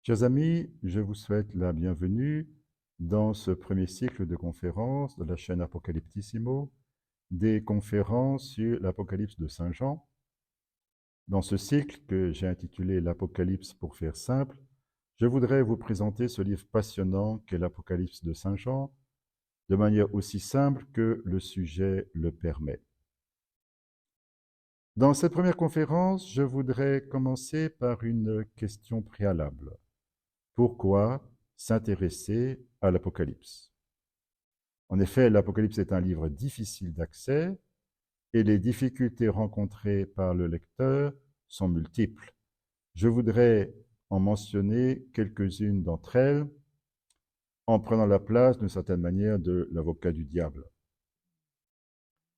Chers amis, je vous souhaite la bienvenue dans ce premier cycle de conférences de la chaîne Apocalyptissimo, des conférences sur l'Apocalypse de Saint Jean. Dans ce cycle que j'ai intitulé l'Apocalypse pour faire simple, je voudrais vous présenter ce livre passionnant qu'est l'Apocalypse de Saint Jean, de manière aussi simple que le sujet le permet. Dans cette première conférence, je voudrais commencer par une question préalable. Pourquoi s'intéresser à l'Apocalypse? En effet, l'Apocalypse est un livre difficile d'accès et les difficultés rencontrées par le lecteur sont multiples. Je voudrais en mentionner quelques-unes d'entre elles en prenant la place, d'une certaine manière, de l'avocat du diable.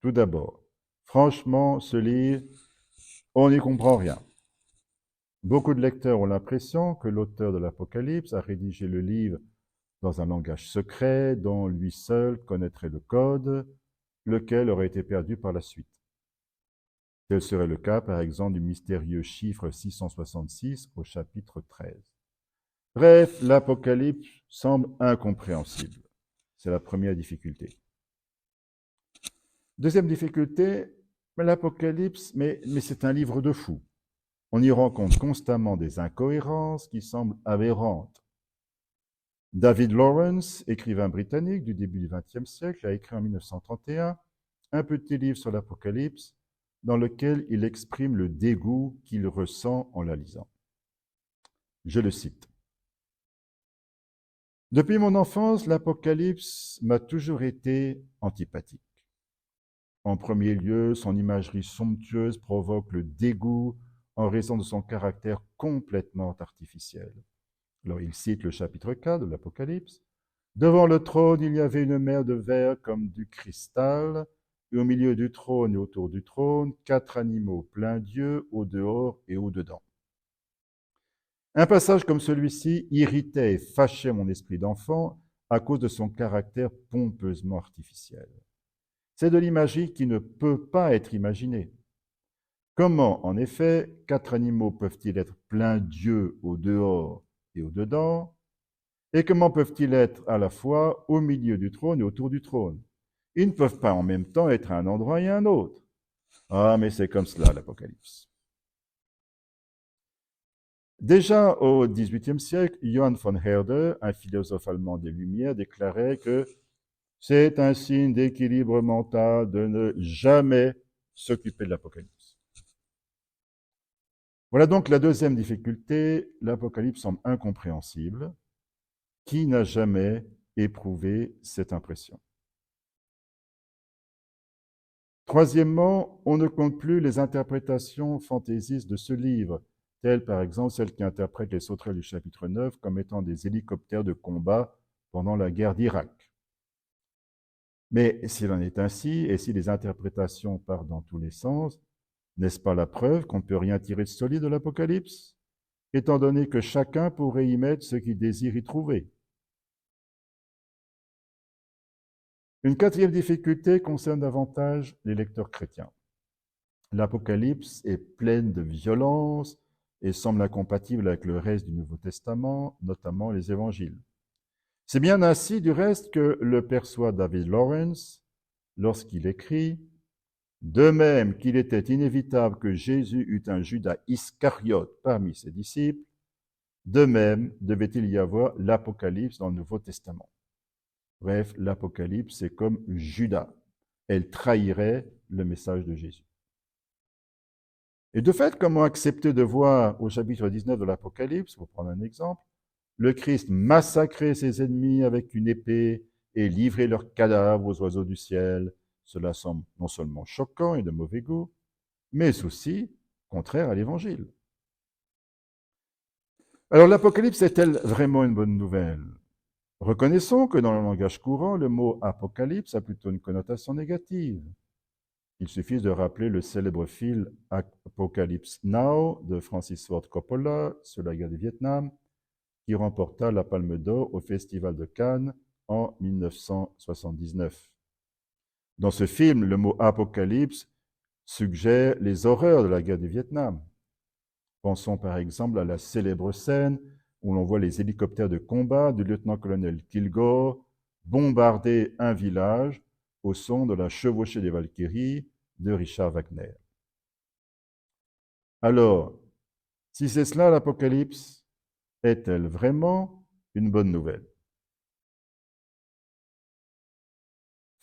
Tout d'abord, franchement, ce livre, on n'y comprend rien. Beaucoup de lecteurs ont l'impression que l'auteur de l'Apocalypse a rédigé le livre dans un langage secret dont lui seul connaîtrait le code, lequel aurait été perdu par la suite. Tel serait le cas, par exemple, du mystérieux chiffre 666 au chapitre 13. Bref, l'Apocalypse semble incompréhensible. C'est la première difficulté. Deuxième difficulté, l'Apocalypse, mais c'est un livre de fous. On y rencontre constamment des incohérences qui semblent aberrantes. David Lawrence, écrivain britannique du début du XXe siècle, a écrit en 1931 un petit livre sur l'Apocalypse dans lequel il exprime le dégoût qu'il ressent en la lisant. Je le cite. « Depuis mon enfance, l'Apocalypse m'a toujours été antipathique. En premier lieu, son imagerie somptueuse provoque le dégoût en raison de son caractère complètement artificiel. » Alors il cite le chapitre 4 de l'Apocalypse. « Devant le trône, il y avait une mer de verre comme du cristal, et au milieu du trône et autour du trône, 4 animaux pleins d'yeux, au dehors et au dedans. Un passage comme celui-ci irritait et fâchait mon esprit d'enfant à cause de son caractère pompeusement artificiel. C'est de l'imagerie qui ne peut pas être imaginée. Comment, en effet, 4 animaux peuvent-ils être pleins d'yeux au dehors et au dedans, et comment peuvent-ils être à la fois au milieu du trône et autour du trône? Ils ne peuvent pas en même temps être à un endroit et à un autre. Ah, mais c'est comme cela, l'Apocalypse. Déjà au XVIIIe siècle, Johann von Herder, un philosophe allemand des Lumières, déclarait que c'est un signe d'équilibre mental de ne jamais s'occuper de l'Apocalypse. Voilà donc la deuxième difficulté. L'Apocalypse semble incompréhensible. Qui n'a jamais éprouvé cette impression? Troisièmement, on ne compte plus les interprétations fantaisistes de ce livre, telles par exemple celles qui interprètent les sauterelles du chapitre 9 comme étant des hélicoptères de combat pendant la guerre d'Irak. Mais s'il en est ainsi, et si les interprétations partent dans tous les sens, n'est-ce pas la preuve qu'on ne peut rien tirer de solide de l'Apocalypse, étant donné que chacun pourrait y mettre ce qu'il désire y trouver? Une quatrième difficulté concerne davantage les lecteurs chrétiens. L'Apocalypse est pleine de violence et semble incompatible avec le reste du Nouveau Testament, notamment les évangiles. C'est bien ainsi, du reste, que le perçoit David Lawrence lorsqu'il écrit « De même qu'il était inévitable que Jésus eût un Judas Iscariote parmi ses disciples, de même devait-il y avoir l'Apocalypse dans le Nouveau Testament. » Bref, l'Apocalypse, c'est comme Judas. Elle trahirait le message de Jésus. Et de fait, comment accepter de voir au chapitre 19 de l'Apocalypse, pour prendre un exemple, le Christ massacrer ses ennemis avec une épée et livrer leurs cadavres aux oiseaux du ciel? Cela semble non seulement choquant et de mauvais goût, mais aussi contraire à l'Évangile. Alors l'Apocalypse est-elle vraiment une bonne nouvelle? Reconnaissons que dans le langage courant, le mot apocalypse a plutôt une connotation négative. Il suffit de rappeler le célèbre film Apocalypse Now de Francis Ford Coppola sur la guerre du Vietnam, qui remporta la Palme d'Or au Festival de Cannes en 1979. Dans ce film, le mot apocalypse suggère les horreurs de la guerre du Vietnam. Pensons par exemple à la célèbre scène où l'on voit les hélicoptères de combat du lieutenant-colonel Kilgore bombarder un village au son de la chevauchée des Valkyries de Richard Wagner. Alors, si c'est cela l'Apocalypse, est-elle vraiment une bonne nouvelle?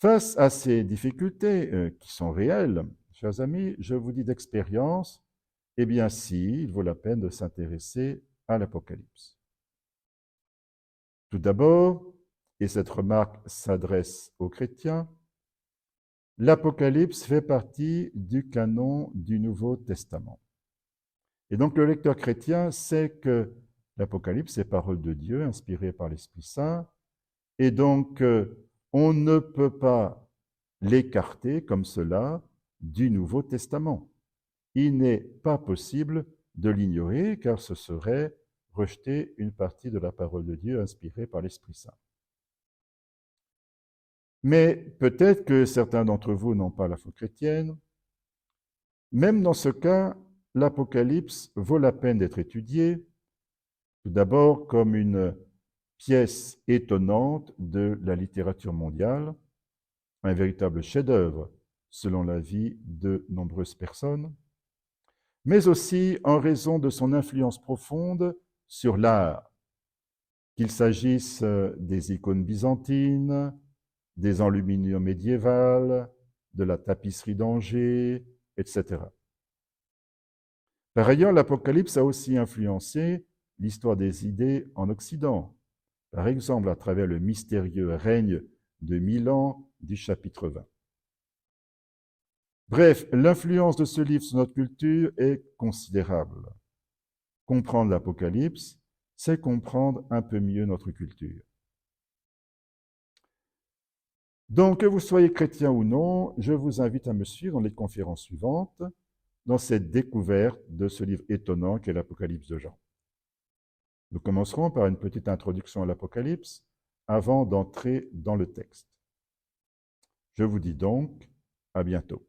Face à ces difficultés qui sont réelles, chers amis, je vous dis d'expérience, eh bien si, il vaut la peine de s'intéresser à l'Apocalypse. Tout d'abord, et cette remarque s'adresse aux chrétiens, l'Apocalypse fait partie du canon du Nouveau Testament. Et donc le lecteur chrétien sait que l'Apocalypse est parole de Dieu, inspirée par l'Esprit Saint, et donc on ne peut pas l'écarter comme cela du Nouveau Testament. Il n'est pas possible de l'ignorer, car ce serait rejeter une partie de la parole de Dieu inspirée par l'Esprit Saint. Mais peut-être que certains d'entre vous n'ont pas la foi chrétienne. Même dans ce cas, l'Apocalypse vaut la peine d'être étudié, tout d'abord comme une pièce étonnante de la littérature mondiale, un véritable chef-d'œuvre selon l'avis de nombreuses personnes, mais aussi en raison de son influence profonde sur l'art, qu'il s'agisse des icônes byzantines, des enluminures médiévales, de la tapisserie d'Angers, etc. Par ailleurs, l'Apocalypse a aussi influencé l'histoire des idées en Occident, par exemple à travers le mystérieux règne de Milan du chapitre 20. Bref, l'influence de ce livre sur notre culture est considérable. Comprendre l'Apocalypse, c'est comprendre un peu mieux notre culture. Donc, que vous soyez chrétien ou non, je vous invite à me suivre dans les conférences suivantes, dans cette découverte de ce livre étonnant qu'est l'Apocalypse de Jean. Nous commencerons par une petite introduction à l'Apocalypse avant d'entrer dans le texte. Je vous dis donc à bientôt.